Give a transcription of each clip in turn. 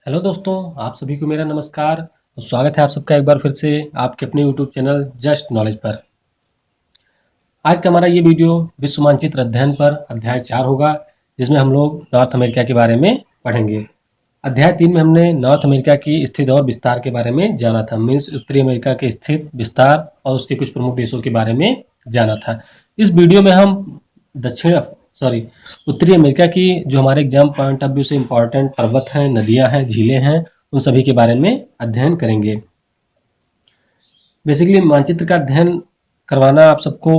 Hello दोस्तों, आप सभी को मेरा नमस्कार और स्वागत है आप सबका एक बार फिर से आपके अपने यूट्यूब चैनल जस्ट नॉलेज पर। आज का हमारा ये वीडियो विश्व मानचित्र अध्ययन पर अध्याय 4 होगा, जिसमें हम लोग नॉर्थ अमेरिका के बारे में पढ़ेंगे। अध्याय 3 में हमने नॉर्थ अमेरिका की स्थिति और विस्तार के बारे में जाना था, मीन्स उत्तरी अमेरिका के स्थिति, विस्तार और उसके कुछ प्रमुख देशों के बारे में जाना था। इस वीडियो में हम उत्तरी अमेरिका की जो हमारे एग्जाम पॉइंट ऑफ व्यू से इम्पोर्टेंट पर्वत हैं, नदियां हैं, झीलें हैं, उन सभी के बारे में अध्ययन करेंगे। बेसिकली मानचित्र का अध्ययन करवाना आप सबको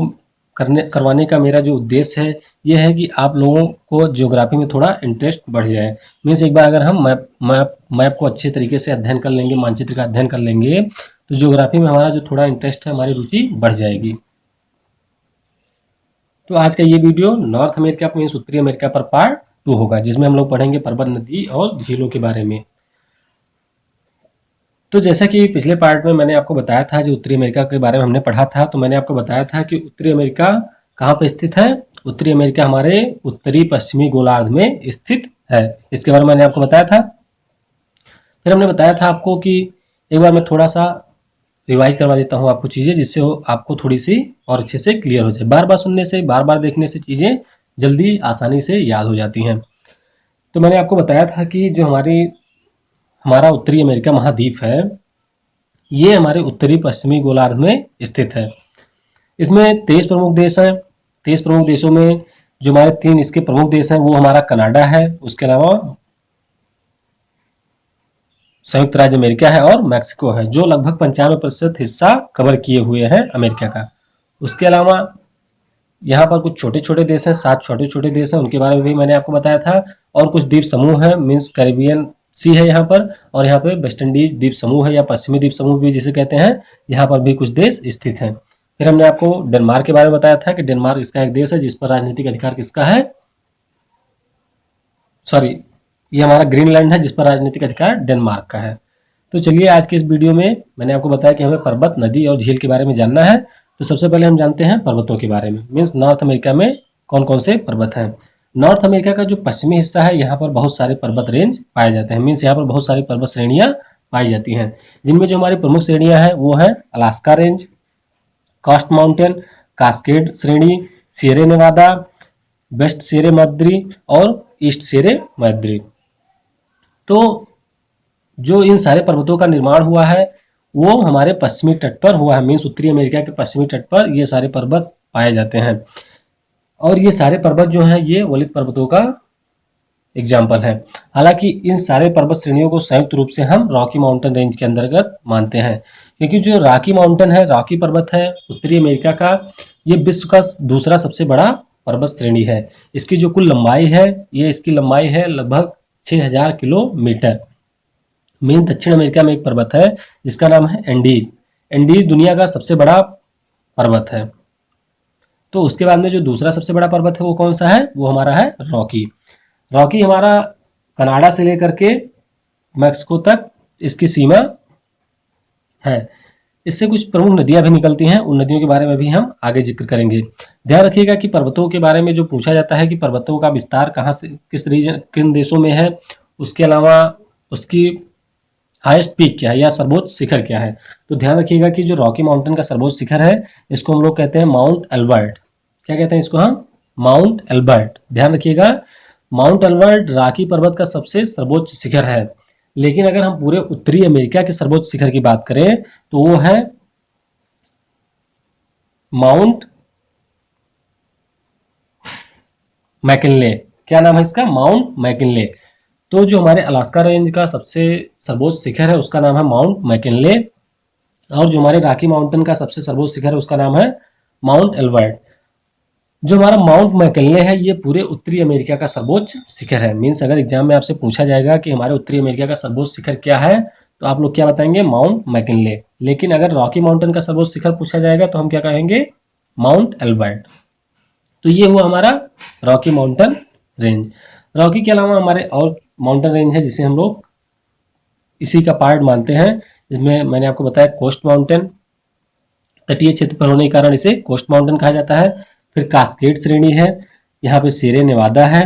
करवाने का मेरा जो उद्देश्य है ये है कि आप लोगों को ज्योग्राफी में थोड़ा इंटरेस्ट बढ़ जाए। मीन्स एक बार अगर हम मैप को अच्छे तरीके से अध्ययन कर लेंगे, मानचित्र का अध्ययन कर लेंगे, तो ज्योग्राफी में हमारा जो थोड़ा इंटरेस्ट है, हमारी रुचि बढ़ जाएगी। तो आज का ये वीडियो नॉर्थ अमेरिका मीन्स उत्तरी अमेरिका पर पार्ट 2 होगा, जिसमें हम लोग पढ़ेंगे पर्वत, नदी और झीलों के बारे में। तो जैसा कि पिछले पार्ट में मैंने आपको बताया था, जो उत्तरी अमेरिका के बारे में हमने पढ़ा था, तो मैंने आपको बताया था कि उत्तरी अमेरिका कहाँ पर स्थित है। उत्तरी अमेरिका हमारे उत्तरी पश्चिमी गोलार्ध में स्थित है। इसके बारे में मैंने आपको बताया था। फिर हमने बताया था आपको कि एक बार मैं थोड़ा सा रिवाइज करवा देता हूँ आपको चीज़ें, जिससे आपको थोड़ी सी और अच्छे से क्लियर हो जाए। बार बार सुनने से, बार बार देखने से चीज़ें जल्दी आसानी से याद हो जाती हैं। तो मैंने आपको बताया था कि जो हमारा उत्तरी अमेरिका महाद्वीप है, ये हमारे उत्तरी पश्चिमी गोलार्ध में स्थित है। इसमें 23 प्रमुख देश हैं। 23 प्रमुख देशों में जो हमारे 3 इसके प्रमुख देश हैं वो हमारा कनाडा है, उसके अलावा संयुक्त राज्य अमेरिका है और मैक्सिको है, जो लगभग 95% हिस्सा कवर किए हुए हैं अमेरिका का। उसके अलावा यहाँ पर कुछ छोटे छोटे देश हैं, 7 छोटे छोटे देश हैं, उनके बारे में भी मैंने आपको बताया था। और कुछ द्वीप समूह है, मीन्स कैरिबियन सी है यहाँ पर, और यहाँ पे वेस्ट इंडीज द्वीप समूह है या पश्चिमी द्वीप समूह भी जिसे कहते हैं, यहाँ पर भी कुछ देश स्थित हैं। फिर हमने आपको डेनमार्क के बारे में बताया था कि डेनमार्क इसका एक देश है जिस पर राजनीतिक अधिकार किसका है, ये हमारा ग्रीनलैंड है जिस पर राजनीतिक अधिकार डेनमार्क का है। तो चलिए आज के इस वीडियो में मैंने आपको बताया कि हमें पर्वत, नदी और झील के बारे में जानना है। तो सबसे पहले हम जानते हैं पर्वतों के बारे में, मीन्स नॉर्थ अमेरिका में कौन कौन से पर्वत हैं। नॉर्थ अमेरिका का जो पश्चिमी हिस्सा है, यहाँ पर बहुत सारे पर्वत रेंज पाए जाते हैं, मीन्स यहाँ पर बहुत सारी पर्वत श्रेणियाँ पाई जाती हैं, जिनमें जो हमारी प्रमुख श्रेणियाँ हैं वो हैं Alaska range, Coast Mountain, Cascade श्रेणी, सियरे नेवादा, वेस्ट सियरे मैद्री और ईस्ट सियरे मैद्री। तो जो इन सारे पर्वतों का निर्माण हुआ है वो हमारे पश्चिमी तट पर हुआ है, मीन्स उत्तरी अमेरिका के पश्चिमी तट पर ये सारे पर्वत पाए जाते हैं। और ये सारे पर्वत जो हैं ये वलित पर्वतों का एग्जाम्पल है। हालांकि इन सारे पर्वत श्रेणियों को संयुक्त रूप से हम रॉकी माउंटेन रेंज के अंतर्गत मानते हैं, क्योंकि जो रॉकी माउंटेन है, रॉकी पर्वत है उत्तरी अमेरिका का, ये विश्व का दूसरा सबसे बड़ा पर्वत श्रेणी है। इसकी जो कुल लंबाई है, ये इसकी लंबाई है लगभग 6000 किलोमीटर। मेन दक्षिण अमेरिका में एक पर्वत है जिसका नाम है एंडीज। एंडीज दुनिया का सबसे बड़ा पर्वत है। तो उसके बाद में जो दूसरा सबसे बड़ा पर्वत है वो कौन सा है, वो हमारा है रॉकी। रॉकी हमारा कनाडा से लेकर के मैक्सिको तक इसकी सीमा है। इससे कुछ प्रमुख नदियां भी निकलती हैं, उन नदियों के बारे में भी हम आगे जिक्र करेंगे। ध्यान रखिएगा कि पर्वतों के बारे में जो पूछा जाता है कि पर्वतों का विस्तार कहाँ से, किस रीजन, किन देशों में है, उसके अलावा उसकी हाईएस्ट पीक क्या है या सर्वोच्च शिखर क्या है, तो ध्यान रखिएगा कि जो रॉकी माउंटेन का सर्वोच्च शिखर है इसको हम लोग कहते हैं माउंट एल्बर्ट। क्या कहते हैं इसको हम, माउंट एल्बर्ट। ध्यान रखिएगा, माउंट एल्बर्ट रॉकी पर्वत का सबसे सर्वोच्च शिखर है। लेकिन अगर हम पूरे उत्तरी अमेरिका के सर्वोच्च शिखर की बात करें तो वो है माउंट मैकिनले। क्या नाम है इसका, माउंट मैकिनले। तो जो हमारे अलास्का रेंज का सबसे सर्वोच्च शिखर है उसका नाम है माउंट मैकिनले, और जो हमारे रॉकी माउंटेन का सबसे सर्वोच्च शिखर है उसका नाम है माउंट एल्बर्ट। जो हमारा माउंट मैकिनले है ये पूरे उत्तरी अमेरिका का सर्वोच्च शिखर है। मीन्स अगर एग्जाम में आपसे पूछा जाएगा कि हमारे उत्तरी अमेरिका का सर्वोच्च शिखर क्या है, तो आप लोग क्या बताएंगे, माउंट मैकिनले। लेकिन अगर रॉकी माउंटेन का सर्वोच्च शिखर पूछा जाएगा तो हम क्या कहेंगे, माउंट एल्बर्ट। तो ये हुआ हमारा रॉकी माउंटेन रेंज। रॉकी के अलावा हमारे और माउंटेन रेंज है जिसे हम लोग इसी का पार्ट मानते हैं, जिसमें मैंने आपको बताया कोस्ट माउंटेन, तटीय क्षेत्र पर होने के कारण इसे कोस्ट माउंटेन कहा जाता है। फिर कास्केड श्रेणी है, यहाँ पे सियरे नेवादा है,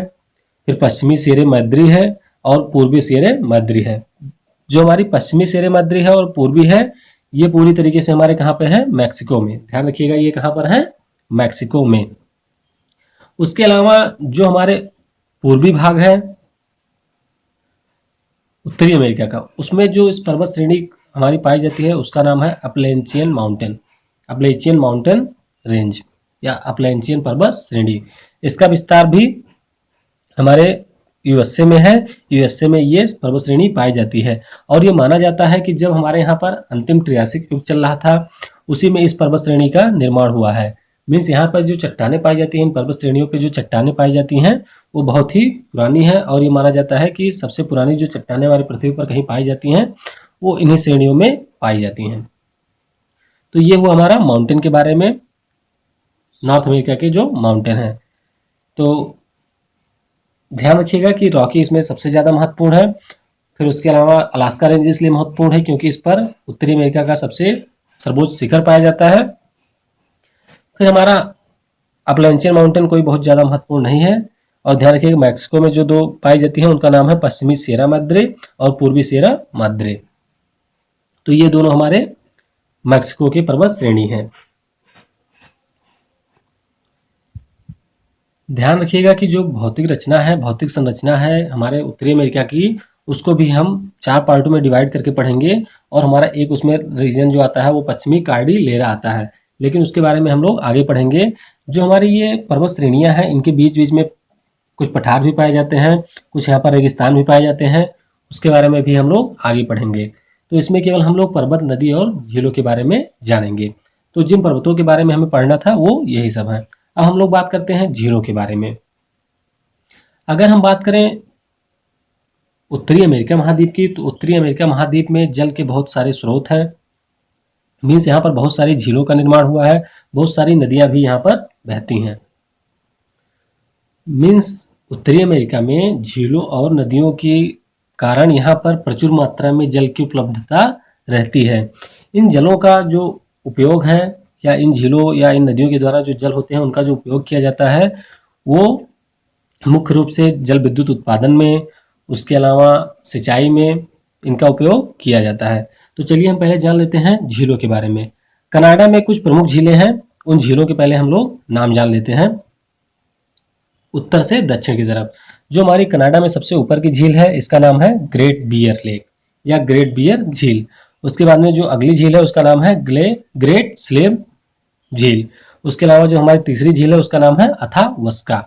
फिर पश्चिमी सियरे मैद्री है, और पूर्वी शेरे मद्री है। जो हमारी पश्चिमी शेरे मद्री है और पूर्वी है, ये पूरी तरीके से हमारे कहाँ पे है, मैक्सिको में। ध्यान रखिएगा ये कहाँ पर है, मैक्सिको में। उसके अलावा जो हमारे पूर्वी भाग है उत्तरी अमेरिका का, उसमें जो इस पर्वत श्रेणी हमारी पाई जाती है उसका नाम है अपलेंचियन माउंटेन, अपलेंचियन माउंटेन रेंज या अपलेंचियन पर्वत श्रेणी। इसका विस्तार भी हमारे यूएसए में है। यूएसए में ये पर्वत श्रेणी पाई जाती है और ये माना जाता है कि जब हमारे यहाँ पर अंतिम ट्रियासिक युग चल रहा था, उसी में इस पर्वत श्रेणी का निर्माण हुआ है। मीन्स यहाँ पर जो चट्टानें पाई जाती हैं, इन पर्वत श्रेणियों पे जो चट्टानें पाई जाती हैं वो बहुत ही पुरानी है और ये माना जाता है कि सबसे पुरानी जो चट्टानें हमारी पृथ्वी पर कहीं पाई जाती हैं वो इन्हीं श्रेणियों में पाई जाती हैं। तो ये हुआ हमारा माउंटेन के बारे में, नॉर्थ अमेरिका के जो माउंटेन है। तो ध्यान रखिएगा कि रॉकी इसमें सबसे ज़्यादा महत्वपूर्ण है। फिर उसके अलावा अलास्का रेंज इसलिए महत्वपूर्ण है क्योंकि इस पर उत्तरी अमेरिका का सबसे सर्वोच्च शिखर पाया जाता है। फिर हमारा अपलेंचियन माउंटेन कोई बहुत ज़्यादा महत्वपूर्ण नहीं है। और ध्यान रखिएगा मैक्सिको में जो दो पाई जाती है उनका नाम है पश्चिमी सिएरा माद्रे और पूर्वी सिएरा माद्रे। तो ये दोनों हमारे मैक्सिको की पर्वत श्रेणी है। ध्यान रखिएगा कि जो भौतिक रचना है, भौतिक संरचना है हमारे उत्तरी अमेरिका की, उसको भी हम 4 पार्टों में डिवाइड करके पढ़ेंगे और हमारा एक उसमें रीजन जो आता है वो पश्चिमी कार्डिलेरा आता है, लेकिन उसके बारे में हम लोग आगे पढ़ेंगे। जो हमारी ये पर्वत श्रेणियां हैं इनके बीच बीच में कुछ पठार भी पाए जाते हैं, कुछ यहाँ पर रेगिस्तान भी पाए जाते हैं, उसके बारे में भी हम लोग आगे पढ़ेंगे। तो इसमें केवल हम लोग पर्वत, नदी और झीलों के बारे में जानेंगे। तो जिन पर्वतों के बारे में हमें पढ़ना था वो यही सब है। अब हम लोग बात करते हैं झीलों के बारे में। अगर हम बात करें उत्तरी अमेरिका महाद्वीप की, तो उत्तरी अमेरिका महाद्वीप में जल के बहुत सारे स्रोत हैं। मीन्स यहाँ पर बहुत सारी झीलों का निर्माण हुआ है, बहुत सारी नदियां भी यहाँ पर बहती हैं। मीन्स उत्तरी अमेरिका में झीलों और नदियों के कारण यहाँ पर प्रचुर मात्रा में जल की उपलब्धता रहती है। इन जलों का जो उपयोग है या इन झीलों या इन नदियों के द्वारा जो जल होते हैं उनका जो उपयोग किया जाता है वो मुख्य रूप से जल विद्युत उत्पादन में, उसके अलावा सिंचाई में इनका उपयोग किया जाता है। तो चलिए हम पहले जान लेते हैं झीलों के बारे में। कनाडा में कुछ प्रमुख झीलें हैं, उन झीलों के पहले हम लोग नाम जान लेते हैं। उत्तर से दक्षिण की तरफ जो हमारी कनाडा में सबसे ऊपर की झील है इसका नाम है ग्रेट बियर लेक या ग्रेट बियर झील। उसके बाद में जो अगली झील है उसका नाम है ग्रेट स्लेव झील। उसके अलावा जो हमारी तीसरी झील है उसका नाम है अथावस्का।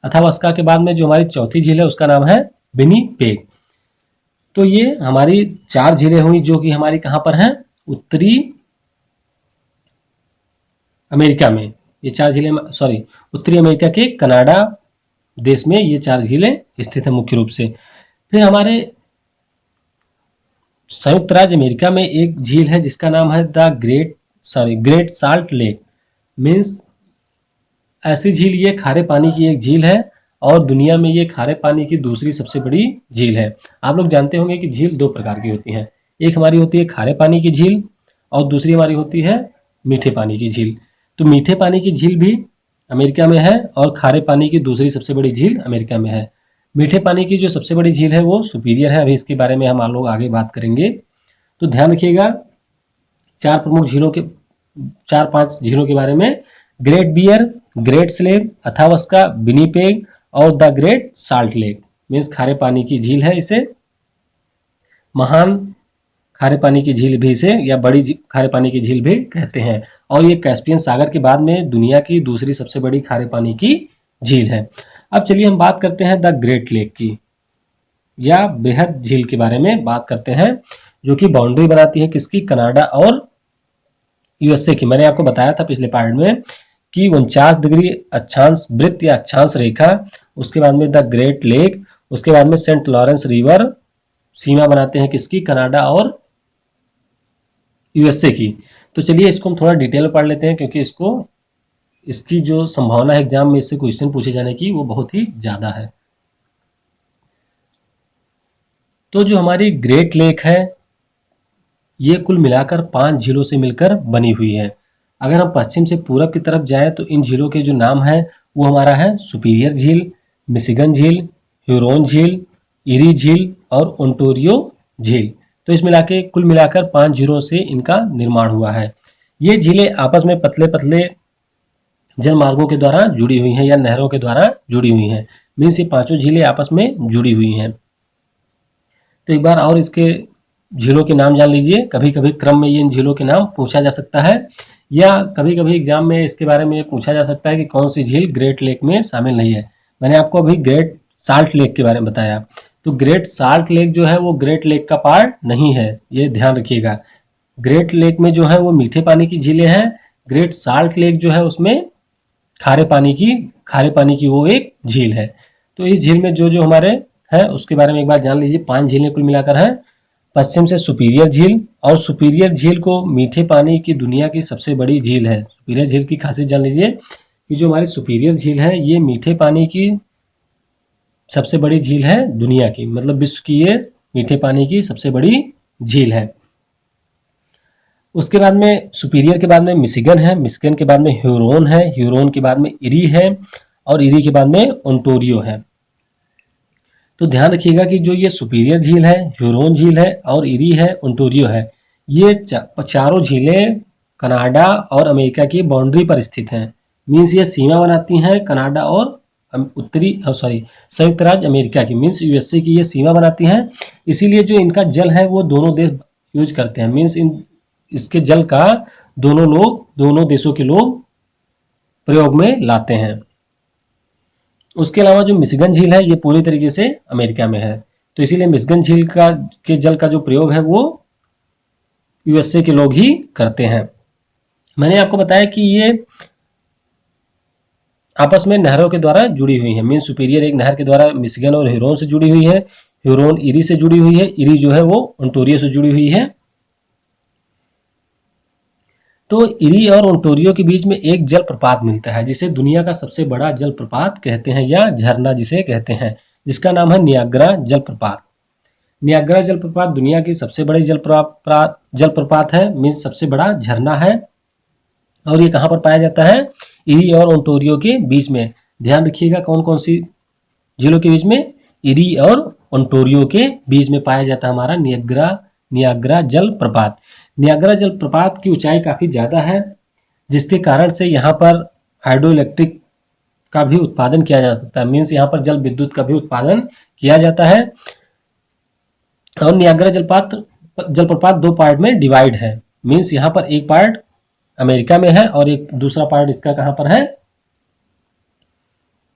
अथावस्का के बाद में जो हमारी चौथी झील है उसका नाम है विनिपेग। तो ये हमारी 4 झीलें हुई जो कि हमारी कहाँ पर हैं, उत्तरी अमेरिका में। ये 4 झीलें उत्तरी अमेरिका के कनाडा देश में ये 4 झीलें स्थित है मुख्य रूप से। फिर हमारे संयुक्त राज्य अमेरिका में एक झील है जिसका नाम है ग्रेट साल्ट लेक। मीन्स ऐसी झील, ये खारे पानी की एक झील है और दुनिया में ये खारे पानी की दूसरी सबसे बड़ी झील है। आप लोग जानते होंगे कि झील 2 प्रकार की होती हैं, एक हमारी होती है खारे पानी की झील और दूसरी हमारी होती है मीठे पानी की झील। तो मीठे पानी की झील भी अमेरिका में है और खारे पानी की दूसरी सबसे बड़ी झील अमेरिका में है। मीठे पानी की जो सबसे बड़ी झील है वो सुपीरियर है, अभी इसके बारे में हम लोग आगे बात करेंगे। तो ध्यान रखिएगा 4 प्रमुख झीलों के 4-5 झीलों के बारे में, Great Bear, Great Slave, Athabasca, Winnipeg और the Great Salt Lake. Means खारे पानी की झील है, इसे महान खारे पानी की झील भी इसे या बड़ी खारे पानी की झील भी कहते हैं और ये कैस्पियन सागर के बाद में दुनिया की दूसरी सबसे बड़ी खारे पानी की झील है। अब चलिए हम बात करते हैं द ग्रेट लेक की या बृहद झील के बारे में बात करते हैं, जो कि बाउंड्री बनाती है किसकी, कनाडा और यूएसए की। मैंने आपको बताया था पिछले पार्ट में कि 49 डिग्री अक्षांश वृत्त या अक्षांश रेखा, उसके बाद में द ग्रेट लेक, उसके बाद में सेंट लॉरेंस रिवर सीमा बनाते हैं किसकी, कनाडा और यूएसए की। तो चलिए इसको हम थोड़ा डिटेल में पढ़ लेते हैं क्योंकि इसकी जो संभावना है एग्जाम में इससे क्वेश्चन पूछे जाने की वो बहुत ही ज्यादा है। तो जो हमारी ग्रेट लेक है ये कुल मिलाकर 5 झीलों से मिलकर बनी हुई है। अगर हम पश्चिम से पूरब की तरफ जाएं तो इन झीलों के जो नाम है वो हमारा है सुपीरियर झील, मिशिगन झील, ह्यूरोन झील, इरी झील और ओंटारियो झील। तो इस मिलाके कुल मिलाकर 5 झीलों से इनका निर्माण हुआ है। ये झीलें आपस में पतले पतले जल मार्गों के द्वारा जुड़ी हुई हैं या नहरों के द्वारा जुड़ी हुई हैं। मीन्स ये पांचों झीलें आपस में जुड़ी हुई हैं। तो एक बार और इसके झीलों के नाम जान लीजिए। कभी कभी क्रम में ये इन झीलों के नाम पूछा जा सकता है, या कभी कभी एग्जाम में इसके बारे में पूछा जा सकता है कि कौन सी झील ग्रेट लेक में शामिल नहीं है। मैंने आपको अभी ग्रेट साल्ट लेक के बारे में बताया, तो ग्रेट साल्ट लेक जो है वो ग्रेट लेक का पार्ट नहीं है, ये ध्यान रखिएगा। ग्रेट लेक में जो है वो मीठे पानी की झीलें हैं, ग्रेट साल्ट लेक जो है उसमें खारे पानी की वो एक झील है। तो इस झील में जो जो हमारे है उसके बारे में एक बार जान लीजिए। 5 झीलें कुल मिलाकर हैं। पश्चिम से सुपीरियर झील, और सुपीरियर झील को मीठे पानी की दुनिया की सबसे बड़ी झील है। सुपीरियर झील की खासियत जान लीजिए कि जो हमारी सुपीरियर झील है ये मीठे पानी की सबसे बड़ी झील है दुनिया की, मतलब विश्व की ये मीठे पानी की सबसे बड़ी झील है। उसके बाद में सुपीरियर के बाद में मिशिगन है, मिशिगन के बाद में ह्यूरोन है, ह्यूरोन के बाद में इरी है, और इरी के बाद में ओंटारियो है। तो ध्यान रखिएगा कि जो ये सुपीरियर झील है, ह्यूरोन झील है और इरी है, ओंटारियो है, ये चारों झीलें कनाडा और अमेरिका की बाउंड्री पर स्थित हैं। मीन्स ये सीमा बनाती हैं कनाडा और संयुक्त राज्य अमेरिका की, मीन्स यूएसए की ये सीमा बनाती हैं। इसीलिए जो इनका जल है वो दोनों देश यूज करते हैं। मीन्स इसके जल का दोनों देशों के लोग प्रयोग में लाते हैं। उसके अलावा जो मिशिगन झील है ये पूरी तरीके से अमेरिका में है, तो इसीलिए मिशिगन झील के जल का जो प्रयोग है वो यूएसए के लोग ही करते हैं। मैंने आपको बताया कि ये आपस में नहरों के द्वारा जुड़ी हुई है। मीन सुपीरियर एक नहर के द्वारा मिशिगन और ह्यूरोन से जुड़ी हुई है, ह्यूरोन इरी से जुड़ी हुई है, इरी जो है वो ओंटारियो से जुड़ी हुई है। तो इरी और ओंटारियो के बीच में एक जलप्रपात मिलता है जिसे दुनिया का सबसे बड़ा जलप्रपात कहते हैं, या झरना जिसे कहते हैं, जिसका नाम है नियाग्रा जलप्रपात। नियाग्रा जलप्रपात दुनिया की सबसे बड़ी जलप्रपात है, मीन्स सबसे बड़ा झरना है। और ये कहाँ पर पाया जाता है? इरी और ओंटारियो के बीच में। ध्यान रखिएगा कौन कौन सी झीलों के बीच में? इरी और ओंटारियो के बीच में पाया जाता है हमारा नियाग्रा जलप्रपात। नियाग्रा जलप्रपात की ऊंचाई काफी ज्यादा है, जिसके कारण से यहाँ पर हाइड्रो इलेक्ट्रिक का भी उत्पादन किया जा सकता है। मीन्स यहाँ पर जल विद्युत का भी उत्पादन किया जाता है। और नियाग्रा जलप्रपात 2 पार्ट में डिवाइड है। मीन्स यहाँ पर एक पार्ट अमेरिका में है और एक दूसरा पार्ट इसका कहाँ पर है?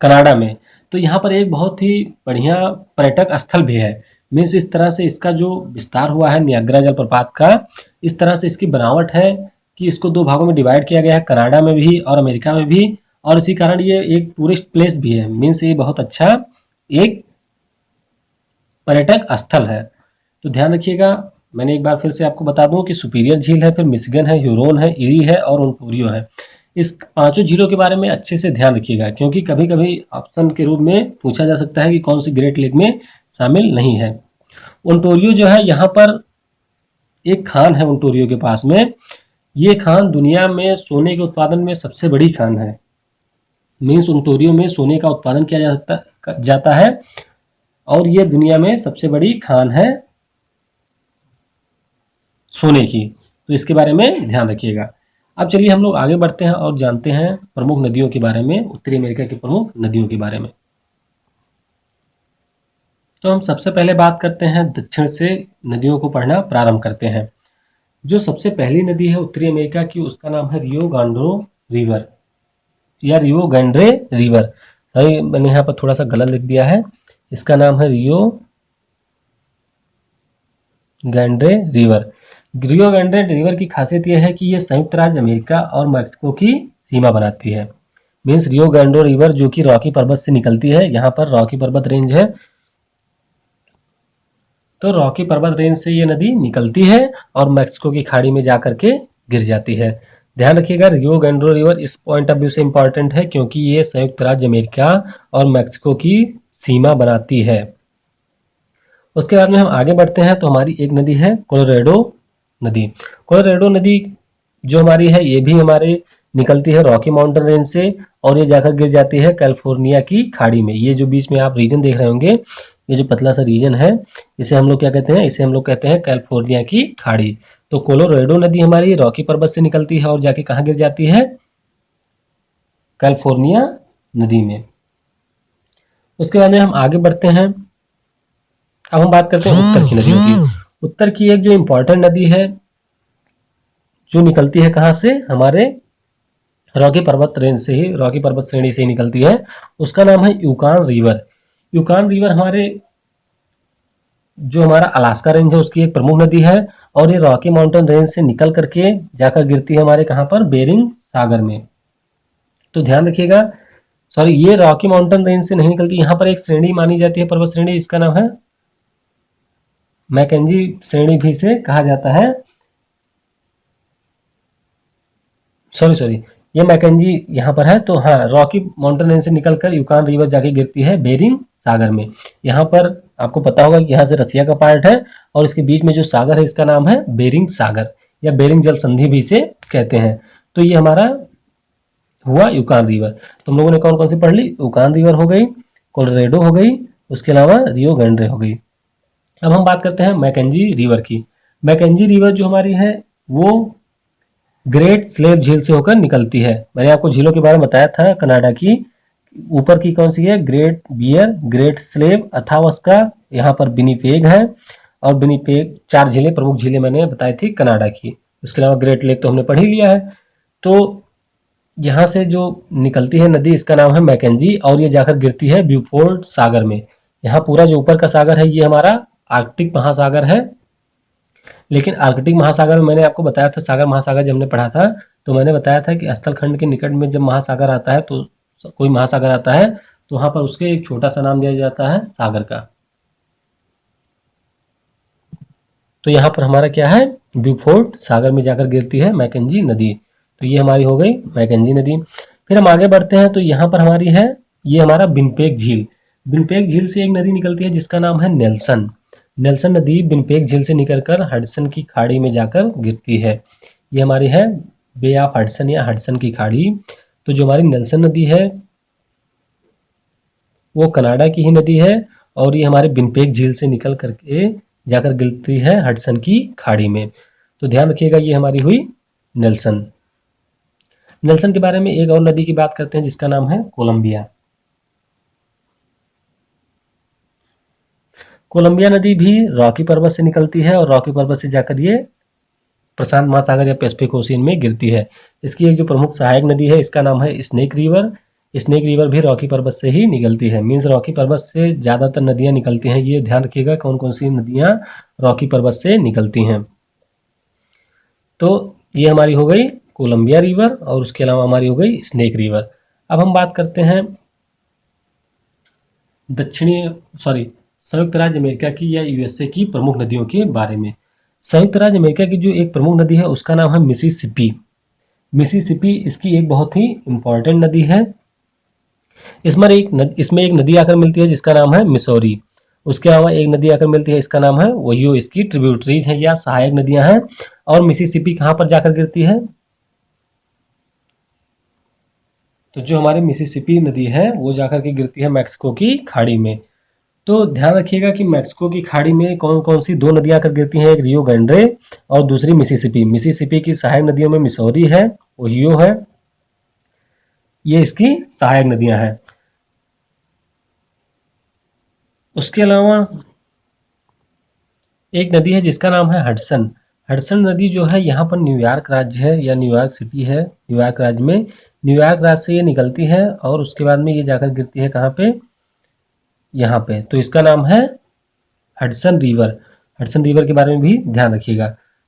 कनाडा में। तो यहाँ पर एक बहुत ही बढ़िया पर्यटक स्थल भी है। मीन्स इस तरह से इसका जो विस्तार हुआ है नियाग्रा जलप्रपात का, इस तरह से इसकी बनावट है कि इसको 2 भागों में डिवाइड किया गया है, कनाडा में भी और अमेरिका में भी। और इसी कारण ये एक टूरिस्ट प्लेस भी है। मीन्स ये बहुत अच्छा एक पर्यटक स्थल है। तो ध्यान रखिएगा, मैंने एक बार फिर से आपको बता दूं कि सुपीरियर झील है, फिर मिशिगन है, ह्यूरोन है, इरी है और ओंटारियो है। इस 5 झीलों के बारे में अच्छे से ध्यान रखिएगा, क्योंकि कभी कभी ऑप्शन के रूप में पूछा जा सकता है कि कौन सी ग्रेट लेक में शामिल नहीं है। ओंटारियो जो है, यहाँ पर एक खान है ओंटारियो के पास में। ये खान दुनिया में सोने के उत्पादन में सबसे बड़ी खान है। मीन्स ओंटारियो में सोने का उत्पादन किया जाता है और ये दुनिया में सबसे बड़ी खान है सोने की। तो इसके बारे में ध्यान रखिएगा। अब चलिए हम लोग आगे बढ़ते हैं और जानते हैं प्रमुख नदियों के बारे में, उत्तरी अमेरिका की प्रमुख नदियों के बारे में। तो हम सबसे पहले बात करते हैं दक्षिण से नदियों को पढ़ना प्रारंभ करते हैं। जो सबसे पहली नदी है उत्तरी अमेरिका की, उसका नाम है रियो ग्रांडे रिवर या रियो ग्रांडे रिवर। सही, मैंने यहाँ पर थोड़ा सा गलत लिख दिया है। इसका नाम है Rio Grande river. Rio Grande river की खासियत यह है कि यह संयुक्त राज्य अमेरिका और मैक्सिको की सीमा बनाती है। मीन्स रियो ग्रांडे रिवर जो कि रॉकी पर्वत से निकलती है, यहाँ पर रॉकी पर्वत रेंज है, तो रॉकी पर्वत रेंज से ये नदी निकलती है और मैक्सिको की खाड़ी में जाकर के गिर जाती है। ध्यान रखिएगा, रियो ग्रांडे रिवर इस पॉइंट ऑफ व्यू से इंपॉर्टेंट है क्योंकि ये संयुक्त राज्य अमेरिका और मैक्सिको की सीमा बनाती है। उसके बाद में हम आगे बढ़ते हैं तो हमारी एक नदी है कोलोराडो नदी। कोलोराडो नदी जो हमारी है ये भी हमारे निकलती है रॉकी माउंटेन रेंज से और ये जाकर गिर जाती है कैलिफोर्निया की खाड़ी में। ये जो बीच में आप रीजन देख रहे होंगे ये जो पतला सा रीजन है इसे हम लोग क्या कहते हैं, इसे हम लोग कहते हैं कैलिफोर्निया की खाड़ी। तो कोलोराडो नदी हमारी रॉकी पर्वत से निकलती है और जाके कहाँ गिर जाती है, कैलिफोर्निया नदी में। उसके बाद में हम आगे बढ़ते हैं। अब हम बात करते हैं उत्तर की नदियों की। उत्तर की एक जो इंपॉर्टेंट नदी है जो निकलती है कहाँ से, हमारे रॉकी पर्वत रेंज से ही, रॉकी पर्वत श्रेणी से ही निकलती है, उसका नाम है यूकान रिवर। यूकान रिवर हमारे जो हमारा अलास्का रेंज है उसकी एक प्रमुख नदी है और ये रॉकी माउंटेन रेंज से निकल करके जाकर गिरती है हमारे कहाँ पर, बेरिंग सागर में। तो ध्यान रखिएगा, सॉरी ये रॉकी माउंटेन रेंज से नहीं निकलती, यहाँ पर एक श्रेणी मानी जाती है, पर्वत श्रेणी, इसका नाम है मैकेंजी श्रेणी भी से कहा जाता है। सॉरी ये मैकेंजी यहाँ पर है। तो हाँ, रॉकी माउंटेन रेंज से निकलकर यूकान रिवर जाके गिरती है बेरिंग सागर में। यहाँ पर आपको पता होगा कि यहाँ से रसिया का पार्ट है और इसके बीच में जो सागर है इसका नाम है बेरिंग सागर या बेरिंग जल संधि भी इसे कहते हैं। तो ये हमारा हुआ यूकान रिवर। तुम लोगों ने कौन कौन सी पढ़ ली, यूकान रिवर हो गई, कोलोराडो हो गई, उसके अलावा रियो ग्रांडे हो गई। अब हम बात करते हैं मैकेंजी रिवर की। मैकेंजी रिवर जो हमारी है वो ग्रेट स्लेव झील से होकर निकलती है। मैंने आपको झीलों के बारे में बताया था कनाडा की। ऊपर की कौन सी है, ग्रेट बियर, ग्रेट स्लेव, अथावस्का, यहाँ पर विनिपेग है और विनिपेग, 4 झीलें, प्रमुख झीलें मैंने बताई थी कनाडा की। उसके अलावा ग्रेट लेक तो हमने पढ़ ही लिया है। तो यहाँ से जो निकलती है नदी इसका नाम है मैकेंजी और ये जाकर गिरती है ब्यूफोर्ट सागर में। यहाँ पूरा जो ऊपर का सागर है ये हमारा आर्कटिक महासागर है। लेकिन आर्कटिक महासागर में मैंने आपको बताया था, सागर महासागर जब हमने पढ़ा था तो मैंने बताया था कि स्थल खंड के निकट में जब महासागर आता है, तो कोई महासागर आता है तो वहां पर उसके एक छोटा सा नाम दिया जाता है सागर का। तो यहाँ पर हमारा क्या है, ब्यूफोर्ट सागर में जाकर गिरती है मैकेंजी नदी। तो ये हमारी हो गई मैकेंजी नदी। फिर हम आगे बढ़ते हैं तो यहाँ पर हमारी है, ये हमारा विनिपेग झील। विनिपेग झील से एक नदी निकलती है जिसका नाम है नेल्सन। नेल्सन नदी विनिपेग झील से निकलकर हडसन की खाड़ी में जाकर गिरती है। ये हमारी है बे ऑफ हडसन या हडसन की खाड़ी। तो जो हमारी नेल्सन नदी है वो कनाडा की ही नदी है और ये हमारे विनिपेग झील से निकल करके जाकर गिरती है हडसन की खाड़ी में। तो ध्यान रखिएगा, ये हमारी हुई नेल्सन। नेल्सन के बारे में एक और नदी की बात करते हैं जिसका नाम है कोलंबिया। कोलंबिया नदी भी रॉकी पर्वत से निकलती है और रॉकी पर्वत से जाकर ये प्रशांत महासागर या पैसिफिक ओशियन में गिरती है। इसकी एक जो प्रमुख सहायक नदी है इसका नाम है स्नेक रिवर। स्नेक रिवर भी रॉकी पर्वत से ही निकलती है। मीन्स रॉकी पर्वत से ज़्यादातर नदियाँ निकलती हैं। ये ध्यान रखिएगा कौन कौन सी नदियाँ रॉकी पर्वत से निकलती हैं। तो ये हमारी हो गई कोलंबिया रिवर और उसके अलावा हमारी हो गई स्नेक रिवर। अब हम बात करते हैं संयुक्त राज्य अमेरिका की या यूएसए की प्रमुख नदियों के बारे में। संयुक्त राज्य अमेरिका की जो एक प्रमुख नदी है उसका नाम है मिसिसिपी। मिसिसिपी इसकी एक बहुत ही इंपॉर्टेंट नदी है। इसमें एक नदी आकर मिलती है जिसका नाम है मिसौरी। उसके अलावा एक नदी आकर मिलती है इसका नाम है ओहियो। इसकी ट्रिब्यूटरीज हैं या सहायक नदियां हैं। और मिसिसिपी कहाँ पर जाकर गिरती है, तो जो हमारी मिसिसिपी नदी है वो जाकर के गिरती है मैक्सिको की खाड़ी में। तो ध्यान रखिएगा कि मैक्सिको की खाड़ी में कौन कौन सी 2 नदियां आकर गिरती हैं, एक रियो ग्रांडे और दूसरी मिसिसिपी। मिसिसिपी की सहायक नदियों में मिसौरी है, ओहियो है, ये इसकी सहायक नदियां हैं। उसके अलावा एक नदी है जिसका नाम है हडसन। हडसन नदी जो है यहाँ पर न्यूयॉर्क राज्य है या न्यूयॉर्क सिटी है, न्यूयॉर्क राज्य में, न्यूयॉर्क राज्य से ये निकलती है और उसके बाद में ये जाकर गिरती है कहाँ पे, यहाँ पे। तो इसका नाम है हडसन रिवर। हडसन रिवर के बारे में भी ध्यान रखिएगा।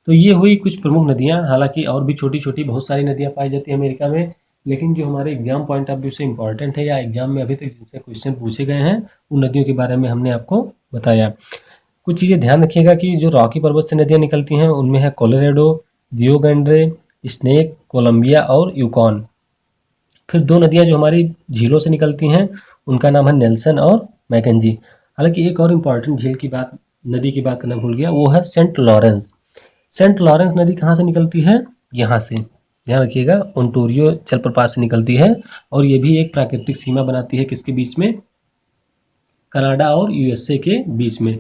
तो ये हुई कुछ प्रमुख नदियाँ। हालांकि और भी छोटी छोटी बहुत सारी नदियाँ पाई जाती हैं अमेरिका में, लेकिन जो हमारे एग्जाम पॉइंट ऑफ व्यू से इंपॉर्टेंट है या एग्जाम में अभी तक जिनसे क्वेश्चन पूछे गए हैं उन नदियों के बारे में हमने आपको बताया। कुछ चीज़ें ध्यान रखिएगा कि जो रॉकी पर्वत से नदियाँ निकलती हैं उनमें है Colorado, Rio Grande, Snake, Columbia और यूकॉन। फिर 2 नदियाँ जो हमारी झीलों से निकलती हैं उनका नाम है नेल्सन और मैकेंजी। हालांकि एक और इम्पॉर्टेंट नदी की बात करना भूल गया, वो है सेंट लॉरेंस। सेंट लॉरेंस नदी कहाँ से निकलती है, यहाँ से, ध्यान रखिएगा, ओंटारियो जलप्रपात से निकलती है और ये भी एक प्राकृतिक सीमा बनाती है किसके बीच में, कनाडा और यूएसए के बीच में।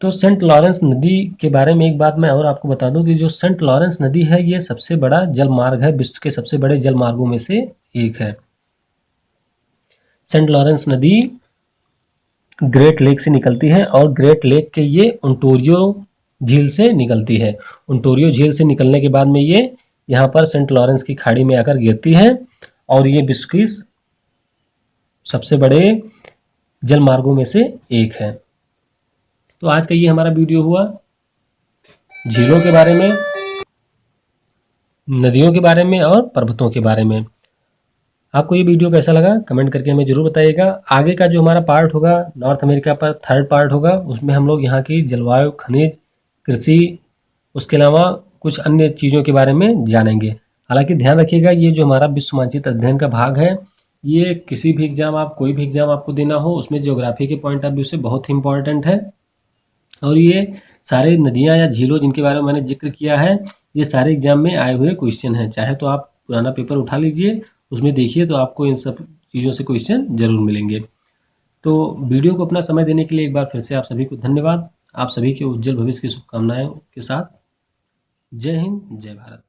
तो सेंट लॉरेंस नदी के बारे में एक बात मैं और आपको बता दूं कि जो सेंट लॉरेंस नदी है ये सबसे बड़ा जल मार्ग है, विश्व के सबसे बड़े जल मार्गों में से एक है। सेंट लॉरेंस नदी ग्रेट लेक से निकलती है और ग्रेट लेक के ये ओंटारियो झील से निकलती है। ओंटारियो झील से निकलने के बाद में ये यहाँ पर सेंट लॉरेंस की खाड़ी में आकर गिरती है और ये विश्व की सबसे बड़े जल मार्गों में से एक है। तो आज का ये हमारा वीडियो हुआ झीलों के बारे में, नदियों के बारे में और पर्वतों के बारे में। आपको ये वीडियो कैसा लगा कमेंट करके हमें ज़रूर बताइएगा। आगे का जो हमारा पार्ट होगा नॉर्थ अमेरिका पर, थर्ड पार्ट होगा, उसमें हम लोग यहाँ की जलवायु, खनिज, कृषि, उसके अलावा कुछ अन्य चीज़ों के बारे में जानेंगे। हालांकि ध्यान रखिएगा ये जो हमारा विश्व मानचित्र अध्ययन का भाग है ये किसी भी एग्जाम, आप कोई भी एग्जाम आपको देना हो उसमें ज्योग्राफी के पॉइंट ऑफ व्यू से बहुत ही इंपॉर्टेंट है। और ये सारे नदियाँ या झीलों जिनके बारे में मैंने जिक्र किया है ये सारे एग्जाम में आए हुए क्वेश्चन हैं। चाहे तो आप पुराना पेपर उठा लीजिए, उसमें देखिए तो आपको इन सब चीज़ों से क्वेश्चन जरूर मिलेंगे। तो वीडियो को अपना समय देने के लिए एक बार फिर से आप सभी को धन्यवाद। आप सभी के उज्जवल भविष्य की शुभकामनाएं के साथ जय हिंद, जय भारत।